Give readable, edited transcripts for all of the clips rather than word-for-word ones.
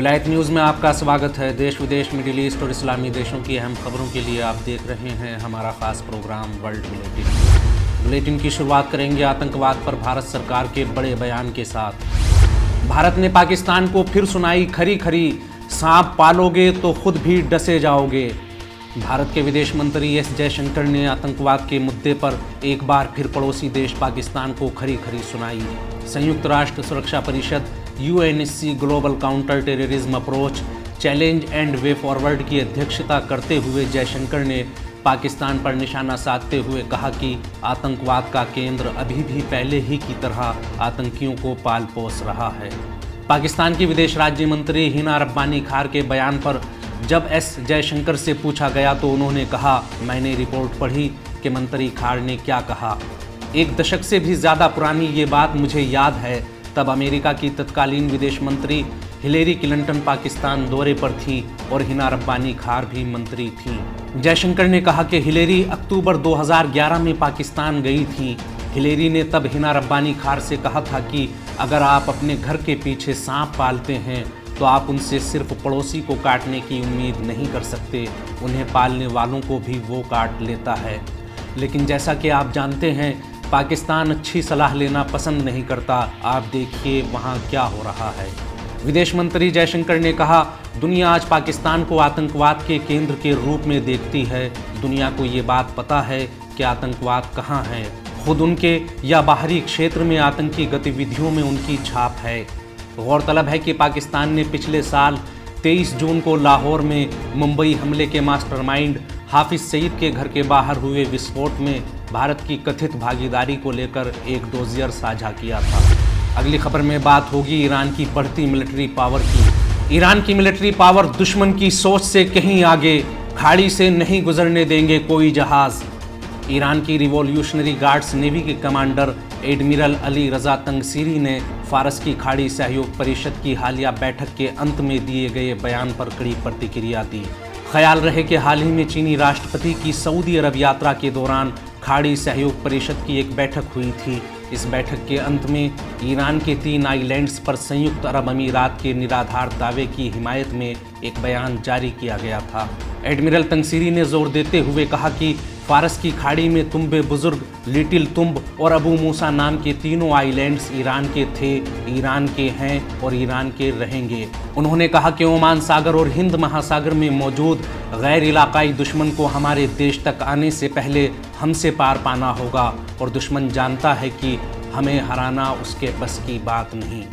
विलायत न्यूज़ में आपका स्वागत है। देश विदेश, मिडिल ईस्ट और इस्लामी देशों की अहम खबरों के लिए आप देख रहे हैं हमारा खास प्रोग्राम वर्ल्ड बुलेटिन। बुलेटिन की शुरुआत करेंगे आतंकवाद पर भारत सरकार के बड़े बयान के साथ। भारत ने पाकिस्तान को फिर सुनाई खरी खरी, सांप पालोगे तो खुद भी डसे जाओगे। भारत के विदेश मंत्री एस जयशंकर ने आतंकवाद के मुद्दे पर एक बार फिर पड़ोसी देश पाकिस्तान को खरी खरी सुनाई। संयुक्त राष्ट्र सुरक्षा परिषद UNSC global counter terrorism approach challenge and way forward की अध्यक्षता करते हुए जयशंकर ने पाकिस्तान पर निशाना साधते हुए कहा कि आतंकवाद का केंद्र अभी भी पहले ही की तरह आतंकियों को पाल पोस रहा है। पाकिस्तान की विदेश राज्य मंत्री हिना रब्बानी खार के बयान पर जब एस जयशंकर से पूछा गया तो उन्होंने कहा, मैंने रिपोर्ट पढ़ी कि मंत्री खार ने क्या कहा। एक दशक से भी ज़्यादा पुरानी ये बात मुझे याद है। तब अमेरिका की तत्कालीन विदेश मंत्री हिलेरी क्लिंटन पाकिस्तान दौरे पर थी और हिना रब्बानी खार भी मंत्री थीं। जयशंकर ने कहा कि हिलेरी अक्टूबर 2011 में पाकिस्तान गई थी। हिलेरी ने तब हिना रब्बानी खार से कहा था कि अगर आप अपने घर के पीछे सांप पालते हैं तो आप उनसे सिर्फ पड़ोसी को काटने की उम्मीद नहीं कर सकते, उन्हें पालने वालों को भी वो काट लेता है। लेकिन जैसा कि आप जानते हैं, पाकिस्तान अच्छी सलाह लेना पसंद नहीं करता। आप देखिए वहाँ क्या हो रहा है। विदेश मंत्री जयशंकर ने कहा, दुनिया आज पाकिस्तान को आतंकवाद के केंद्र के रूप में देखती है। दुनिया को ये बात पता है कि आतंकवाद कहाँ है। खुद उनके या बाहरी क्षेत्र में आतंकी गतिविधियों में उनकी छाप है। गौरतलब है कि पाकिस्तान ने पिछले साल 23 जून को लाहौर में मुंबई हमले के मास्टरमाइंड हाफिज सईद के घर के बाहर हुए विस्फोट में भारत की कथित भागीदारी को लेकर एक डोजियर साझा किया था। अगली खबर में बात होगी ईरान की बढ़ती मिलिट्री पावर की। ईरान की मिलिट्री पावर दुश्मन की सोच से कहीं आगे, खाड़ी से नहीं गुजरने देंगे कोई जहाज। ईरान की रिवॉल्यूशनरी गार्ड्स नेवी के कमांडर एडमिरल अली रजा तंगसीरी ने फारस की खाड़ी सहयोग परिषद की हालिया बैठक के अंत में दिए गए बयान पर कड़ी प्रतिक्रिया दी। ख्याल रहे कि हाल ही में चीनी राष्ट्रपति की सऊदी अरब यात्रा के दौरान खाड़ी सहयोग परिषद की एक बैठक हुई थी। इस बैठक के अंत में ईरान के 3 आइलैंड्स पर संयुक्त अरब अमीरात के निराधार दावे की हिमायत में एक बयान जारी किया गया था। एडमिरल तंगसीरी ने जोर देते हुए कहा कि फारस की खाड़ी में तुम्बे बुजुर्ग, लिटिल तुम्ब और अबू मूसा नाम के तीनों आइलैंड्स ईरान के थे, ईरान के हैं और ईरान के रहेंगे। उन्होंने कहा कि ओमान सागर और हिंद महासागर में मौजूद गैर इलाकाई दुश्मन को हमारे देश तक आने से पहले हमसे पार पाना होगा और दुश्मन जानता है कि हमें हराना उसके बस की बात नहीं।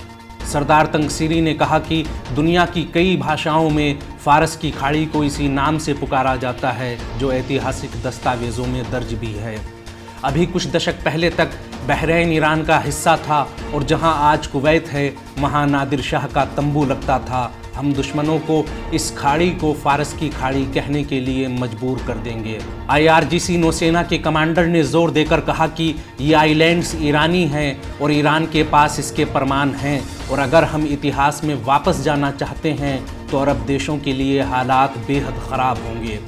सरदार तंगसीरी ने कहा कि दुनिया की कई भाषाओं में फारस की खाड़ी को इसी नाम से पुकारा जाता है, जो ऐतिहासिक दस्तावेज़ों में दर्ज भी है। अभी कुछ दशक पहले तक बहरैन ईरान का हिस्सा था और जहां आज कुवैत है, वहां नादिर शाह का तंबू लगता था। हम दुश्मनों को इस खाड़ी को फारस की खाड़ी कहने के लिए मजबूर कर देंगे। IRGC नौसेना के कमांडर ने जोर देकर कहा कि ये आइलैंड्स ईरानी हैं और ईरान के पास इसके प्रमाण हैं और अगर हम इतिहास में वापस जाना चाहते हैं तो अरब देशों के लिए हालात बेहद ख़राब होंगे।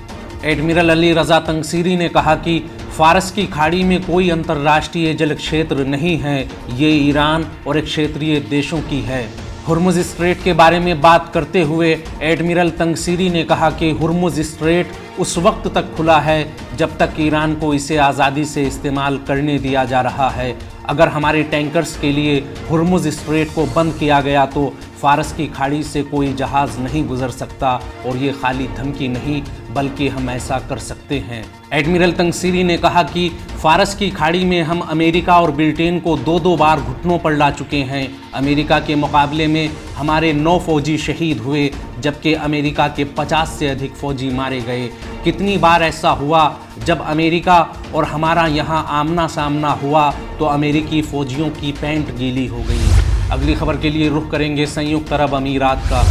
एडमिरल अली रजा तंगसीरी ने कहा कि फारस की खाड़ी में कोई अंतर्राष्ट्रीय जल क्षेत्र नहीं है, ये ईरान और एक क्षेत्रीय देशों की है। हुर्मुज स्ट्रेट के बारे में बात करते हुए एडमिरल तंगसीरी ने कहा कि हुर्मुज स्ट्रेट उस वक्त तक खुला है जब तक ईरान को इसे आज़ादी से इस्तेमाल करने दिया जा रहा है। अगर हमारे टैंकर्स के लिए हुर्मुज स्ट्रेट को बंद किया गया तो फारस की खाड़ी से कोई जहाज़ नहीं गुजर सकता और ये खाली धमकी नहीं बल्कि हम ऐसा कर सकते हैं। एडमिरल तंगसीरी ने कहा कि फारस की खाड़ी में हम अमेरिका और ब्रिटेन को 2-2 बार घुटनों पर ला चुके हैं। अमेरिका के मुकाबले में हमारे 9 फौजी शहीद हुए जबकि अमेरिका के 50 से अधिक फौजी मारे गए। कितनी बार ऐसा हुआ जब अमेरिका और हमारा यहाँ आमना सामना हुआ तो अमेरिकी फौजियों की पैंट गीली हो गई। अगली खबर के लिए रुख करेंगे संयुक्त अरब अमीरात का।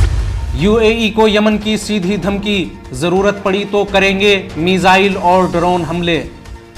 UAE को यमन की सीधी धमकी, ज़रूरत पड़ी तो करेंगे मिसाइल और ड्रोन हमले।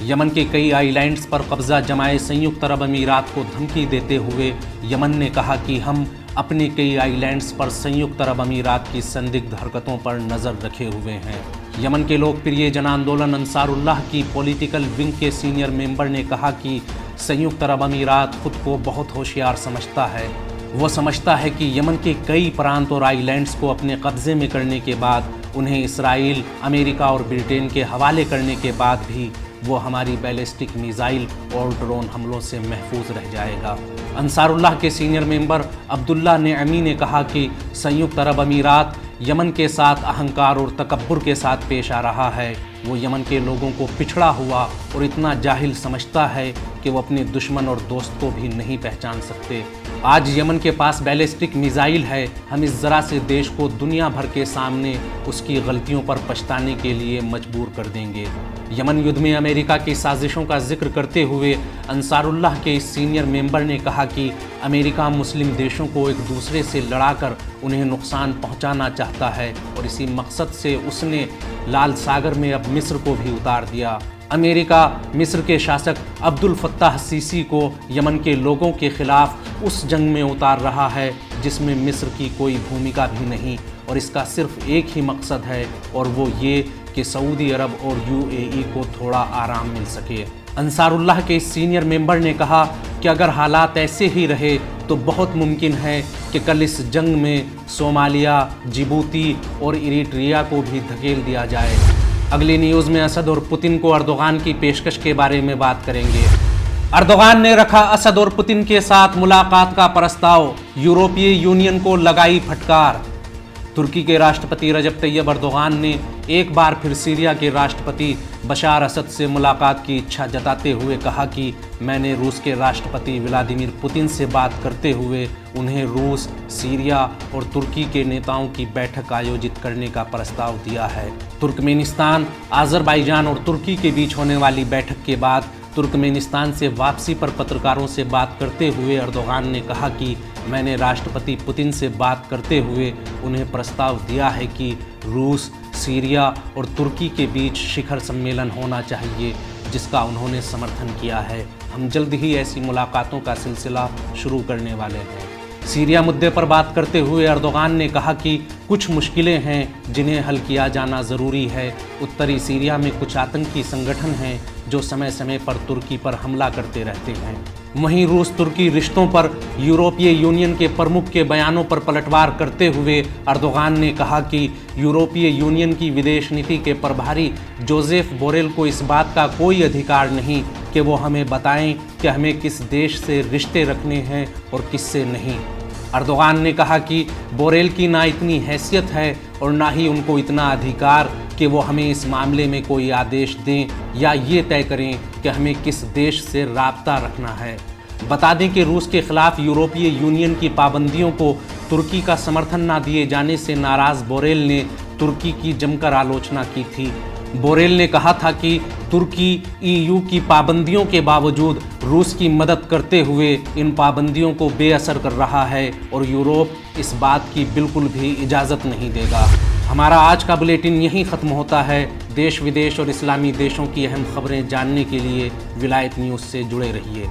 यमन के कई आइलैंड्स पर कब्जा जमाए संयुक्त अरब अमीरात को धमकी देते हुए यमन ने कहा कि हम अपने कई आइलैंड्स पर संयुक्त अरब अमीरात की संदिग्ध हरकतों पर नज़र रखे हुए हैं। यमन के लोकप्रिय जन आंदोलन अंसारुल्लाह की पॉलिटिकल विंग के सीनियर मेंबर ने कहा कि संयुक्त अरब अमीरात खुद को बहुत होशियार समझता है। वो समझता है कि यमन के कई प्रांत और आइलैंड्स को अपने कब्जे में करने के बाद, उन्हें इसराइल, अमेरिका और ब्रिटेन के हवाले करने के बाद भी वो हमारी बैलिस्टिक मिसाइल और ड्रोन हमलों से महफूज रह जाएगा। अंसारुल्लाह के सीनियर मेंबर अब्दुल्ला नेअमी ने कहा कि संयुक्त अरब अमीरात यमन के साथ अहंकार और तकब्बुर के साथ पेश आ रहा है। वो यमन के लोगों को पिछड़ा हुआ और इतना जाहिल समझता है कि वो अपने दुश्मन और दोस्त को भी नहीं पहचान सकते। आज यमन के पास बैलिस्टिक मिसाइल है। हम इस ज़रा से देश को दुनिया भर के सामने उसकी गलतियों पर पछताने के लिए मजबूर कर देंगे। यमन युद्ध में अमेरिका की साजिशों का जिक्र करते हुए अंसारुल्लाह के इस सीनियर मेंबर ने कहा कि अमेरिका मुस्लिम देशों को एक दूसरे से लड़ाकर उन्हें नुकसान पहुंचाना चाहता है और इसी मकसद से उसने लाल सागर में अब मिस्र को भी उतार दिया। अमेरिका मिस्र के शासक अब्दुल फत्ताह सीसी को यमन के लोगों के खिलाफ उस जंग में उतार रहा है जिसमें मिस्र की कोई भूमिका भी नहीं, और इसका सिर्फ एक ही मकसद है और वो ये कि सऊदी अरब और यूएई को थोड़ा आराम मिल सके। अंसारुल्लाह के इस सीनियर मेंबर ने कहा कि अगर हालात ऐसे ही रहे तो बहुत मुमकिन है कि कल इस जंग में सोमालिया, जिबूती और इरिट्रिया को भी धकेल दिया जाए। अगली न्यूज़ में असद और पुतिन को अर्दोगान की पेशकश के बारे में बात करेंगे। अर्दोगान ने रखा असद और पुतिन के साथ मुलाकात का प्रस्ताव, यूरोपीय यूनियन को लगाई फटकार। तुर्की के राष्ट्रपति रजब तैयब अर्दोगान ने एक बार फिर सीरिया के राष्ट्रपति बशार असद से मुलाकात की इच्छा जताते हुए कहा कि मैंने रूस के राष्ट्रपति व्लादिमीर पुतिन से बात करते हुए उन्हें रूस, सीरिया और तुर्की के नेताओं की बैठक आयोजित करने का प्रस्ताव दिया है। तुर्कमेनिस्तान, अज़रबैजान और तुर्की के बीच होने वाली बैठक के बाद तुर्कमेनिस्तान से वापसी पर पत्रकारों से बात करते हुए अर्दोगान ने कहा कि मैंने राष्ट्रपति पुतिन से बात करते हुए उन्हें प्रस्ताव दिया है कि रूस, सीरिया और तुर्की के बीच शिखर सम्मेलन होना चाहिए, जिसका उन्होंने समर्थन किया है। हम जल्द ही ऐसी मुलाकातों का सिलसिला शुरू करने वाले हैं। सीरिया मुद्दे पर बात करते हुए अर्दोगान ने कहा कि कुछ मुश्किलें हैं जिन्हें हल किया जाना ज़रूरी है। उत्तरी सीरिया में कुछ आतंकी संगठन हैं जो समय समय पर तुर्की पर हमला करते रहते हैं। वहीं रूस तुर्की रिश्तों पर यूरोपीय यूनियन के प्रमुख के बयानों पर पलटवार करते हुए अर्दोगान ने कहा कि यूरोपीय यूनियन की विदेश नीति के प्रभारी जोसेफ बोरेल को इस बात का कोई अधिकार नहीं कि वो हमें बताएं कि हमें किस देश से रिश्ते रखने हैं और किससे नहीं। अर्दोगान ने कहा कि बोरेल की ना इतनी हैसियत है और ना ही उनको इतना अधिकार कि वो हमें इस मामले में कोई आदेश दें या ये तय करें कि हमें किस देश से राब्ता रखना है। बता दें कि रूस के खिलाफ यूरोपीय यूनियन की पाबंदियों को तुर्की का समर्थन ना दिए जाने से नाराज़ बोरेल ने तुर्की की जमकर आलोचना की थी। बोरेल ने कहा था कि तुर्की ईयू की पाबंदियों के बावजूद रूस की मदद करते हुए इन पाबंदियों को बेअसर कर रहा है और यूरोप इस बात की बिल्कुल भी इजाज़त नहीं देगा। हमारा आज का बुलेटिन यहीं ख़त्म होता है। देश विदेश और इस्लामी देशों की अहम खबरें जानने के लिए विलायत न्यूज़ से जुड़े रहिए।